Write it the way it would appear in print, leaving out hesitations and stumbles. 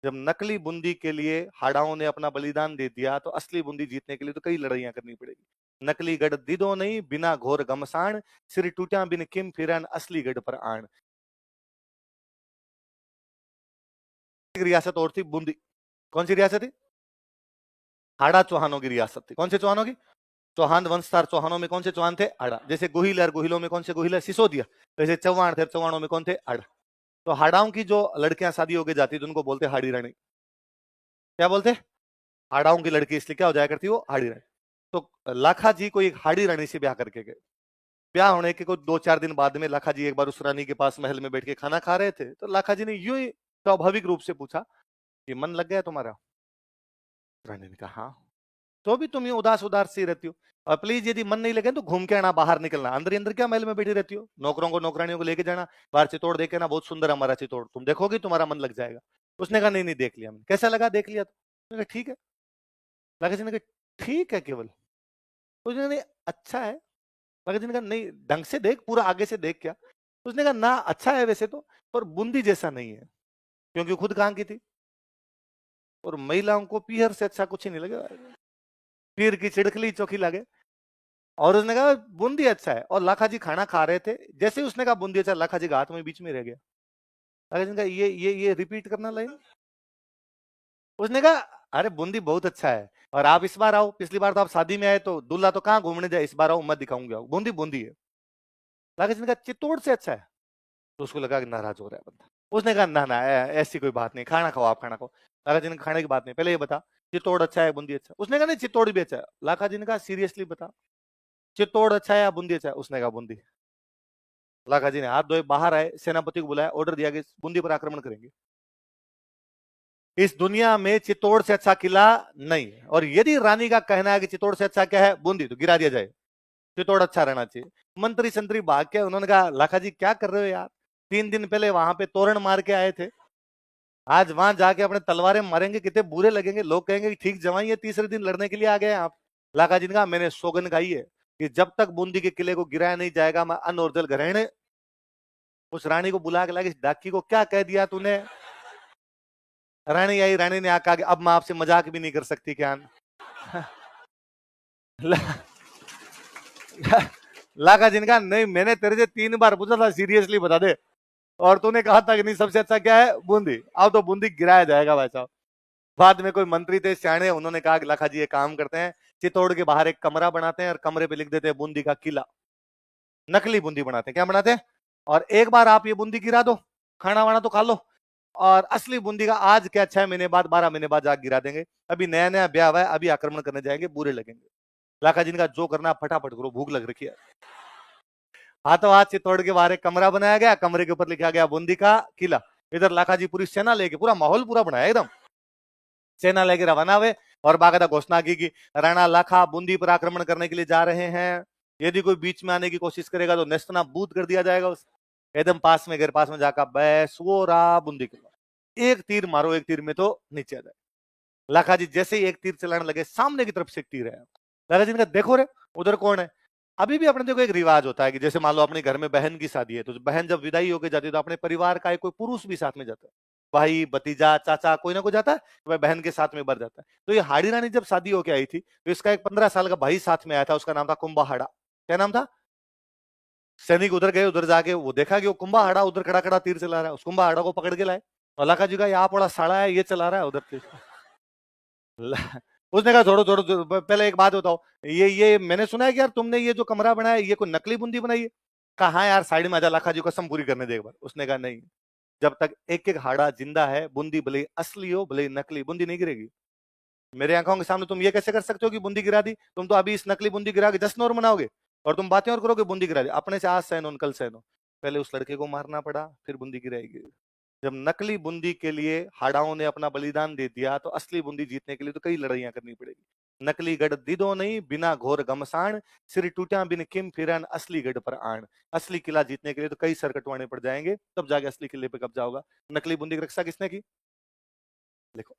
जब नकली बूंदी के लिए हाड़ाओं ने अपना बलिदान दे दिया तो असली बूंदी जीतने के लिए तो कई लड़ाइयां करनी पड़ेगी। नकली गढ़ दिदो नहीं बिना घोर घमसान, सिर टूटा बिन किम फिरन असली गढ़ पर आन। एक रियासत और थी बूंदी। कौन सी रियासत थी? हाड़ा चौहानों की रियासत थी। कौन से चौहानों की? चौहान वंशधार चौहानों में कौन से चौहान थे? हाड़ा। जैसे गोहिल और गोहिलों में कौन से गोहिल है? सिसोदिया। जैसे चौहान थे, चौहानों में कौन थे? हाड़ा। तो हाड़ाओं की जो लड़कियां शादी होके जाती थी उनको बोलते हाड़ी रानी। क्या बोलते? हाड़ाओं की लड़की इसलिए क्या हो जाया करती? वो हाड़ी रानी। तो लाखा जी को एक हाड़ी रानी से ब्याह करके गए। ब्याह होने के कुछ 2-4 दिन बाद में लाखा जी एक बार उस रानी के पास महल में बैठ के खाना खा रहे थे, तो लाखा जी ने यूं ही स्वाभाविक रूप से पूछा कि मन लग गया तुम्हारा? रानी ने कहा हाँ। तो भी तुम ये उदास उदास सी रहती हो, और प्लीज यदि मन नहीं लगे तो घूम के आना, बाहर निकलना। अंदर ही अंदर क्या महल में बैठी रहती हो? नौकरों को नौकरानियों को लेके जाना, बाहर चित्तौड़ देखे ना, बहुत सुंदर हमारा चित्तौड़, तुम देखोगे तुम्हारा मन लग जाएगा। उसने कहा नहीं नहीं, देख लिया मैंने। कैसा लगा? देख लिया तो? उसने कहा ठीक है। लाखा जी ने कहा ठीक है केवल? उसने कहा अच्छा है। लाखा जी ने कहा नहीं, ढंग से देख, पूरा आगे से देख। क्या? उसने कहा ना, अच्छा है वैसे तो, पर बूंदी जैसा नहीं है। क्योंकि खुद कहां की थी, और महिलाओं को पीहर से अच्छा कुछ ही नहीं लगे, पीर की चिड़खली चौकी लगे। और उसने कहा बूंदी अच्छा है। और लाखा जी खाना खा रहे थे, जैसे ही उसने कहा बूंदी अच्छा, लाखा जी का हाथ में बीच में रह गया। लाखा जी ने कहा ये रिपीट करना लाइन। उसने कहा अरे बूंदी बहुत अच्छा है, और आप इस बार आओ, पिछली बार तो आप शादी में आए तो दूल्हा तो कहाँ घूमने जाए, इस बार आओ मैं दिखाऊंगा, बूंदी बूंदी है। लाखा जी ने कहा चित्तौड़ से अच्छा है। तो उसको लगा कि नाराज हो रहा है बंदा। उसने कहा ना ना, ऐसी कोई बात नहीं, खाना खाओ, आप खाना खाओ। लाखा जी ने खाने की बात नहीं, पहले ये बता चित्तौड़ अच्छा है बूंदी अच्छा? उसने कहा नहीं, चित्तौड़ भी अच्छा है। लाखा जी ने कहा सीरियसली बता, चित्तौड़ अच्छा है या बूंदी अच्छा है? उसने कहा बूंदी। लाखा जी ने हाथ धोए, बाहर आए, सेनापति को बुलाया, ऑर्डर दिया कि बूंदी पर आक्रमण करेंगे। इस दुनिया में चित्तौड़ से अच्छा किला नहीं है, और यदि रानी का कहना है कि चित्तौड़ से अच्छा क्या है? बूंदी, तो गिरा दिया जाए। चित्तौड़ अच्छा रहना चाहिए। मंत्री संतरी भाग के, उन्होंने कहा लाखा जी क्या कर रहे हो यार, 3 दिन पहले वहां पे तोरण मार के आए थे, आज वहां जाके अपने तलवारें मारेंगे, कितने बुरे लगेंगे, लोग कहेंगे कि ठीक जवाई है, तीसरे दिन लड़ने के लिए आ गए आप। लाखा जी ने कहा मैंने सौगन खाई है कि जब तक बूंदी के किले को गिराया नहीं जाएगा, मैं अन्न और जल ग्रहण। उस रानी को बुला के लगे, डाकी को क्या कह दिया तूने? रानी आई, रानी ने आकर अब मैं आपसे मजाक भी नहीं कर सकती क्या? लाखा जी ने कहा नहीं, मैंने तेरे से 3 बार पूछा था, सीरियसली बता दे, और तूने कहा था कि नहीं सबसे अच्छा क्या है? बूंदी। अब तो बूंदी गिराया जाएगा भाई साहब। बाद में कोई मंत्री थे सियाणे, उन्होंने कहा कि लाखा जी ये काम करते हैं, चित्तौड़ के बाहर एक कमरा बनाते हैं और कमरे पे लिख देते हैं बूंदी का किला। नकली बूंदी बनाते हैं। क्या बनाते हैं? और एक बार आप ये बूंदी गिरा दो, खाना वाना तो खा लो, और असली बूंदी का आज क्या 6 महीने बाद 12 महीने बाद जाग गिरा देंगे। अभी नया नया ब्याह हुआ है, अभी आक्रमण करने जाएंगे, बुरे लगेंगे। लाखा जी ने कहा जो करना फटाफट करो, भूख लग रखी है। हाथों हाथ चित्तौड़ के बाहर एक कमरा बनाया गया, कमरे के ऊपर लिखा गया बूंदी का किला। इधर लाखा जी पूरी सेना लेके, पूरा माहौल पूरा बनाया एकदम, सेना लेके रवाना हुए, और बाकायदा घोषणा की कि राणा लाखा बूंदी पर आक्रमण करने के लिए जा रहे हैं, यदि कोई बीच में आने की कोशिश करेगा तो नेस्तनाबूद कर दिया जाएगा उसे। एकदम पास में, घर पास में जाकर बैस वो रहा बूंदी किला, एक तीर मारो, एक तीर में तो नीचे आ जाए। लाखा जी जैसे ही एक तीर चलाने लगे, सामने की तरफ से एक तीर है। लाखा जी ने कहा देखो रे उधर कौन है? अभी भी अपने देखो एक रिवाज होता है कि जैसे मान लो अपने घर में बहन की शादी है, तो बहन जब विदाई होकर जाती है तो अपने परिवार का एक कोई पुरुष भी साथ में जाता है, भाई भतीजा चाचा कोई ना कोई जाता है, वह बहन के साथ में बढ़ जाता है। तो ये हाड़ी रानी जब शादी होके आई थी, तो इसका एक 15 साल का भाई साथ में आया था, उसका नाम था कुंभाहाड़ा। क्या नाम था? सैनिक उधर गए, उधर जाके वो देखा कि वो कुंभाहाड़ा उधर खड़ा खड़ा तीर चला रहा है, उस कुंभाहाड़ा को पकड़ के लाए। अलाका जी का यहाँ बड़ा साड़ा है, ये चला रहा है उधर तीर। उसने कहा छोड़ो छोड़ो पहले एक बात बताओ, ये मैंने सुना है कि यार तुमने ये जो कमरा बनाया ये कोई नकली बूंदी बनाई है? कहा यार साइड में आजा, लाखा जी को कसम पूरी करने दे एक बार। उसने कहा नहीं, जब तक एक एक हाड़ा जिंदा है, बूंदी भले असली हो भले नकली, बूंदी नहीं गिरेगी। मेरे आंखों के सामने तुम ये कैसे कर सकते हो कि बूंदी गिरा दी? तुम तो अभी इस नकली बूंदी गिरा के जश्न और मनाओगे, और तुम बातें और करोगे बूंदी गिरा दी। अपने से आज सहनो कल सहनो, पहले उस लड़के को मारना पड़ा, फिर बूंदी गिराएगी। जब नकली बूंदी के लिए हाड़ाओं ने अपना बलिदान दे दिया तो असली बूंदी जीतने के लिए तो कई लड़ाइयां करनी पड़ेगी। नकली गढ़ दिदो नहीं बिना घोर घमसान, सिर टूटा बिन किम फिरन असली गढ़ पर आन। असली किला जीतने के लिए तो कई सर कटवाने पड़ जाएंगे, तब जाके असली किले पे कब्जा होगा। नकली बूंदी की रक्षा किसने की? देखो।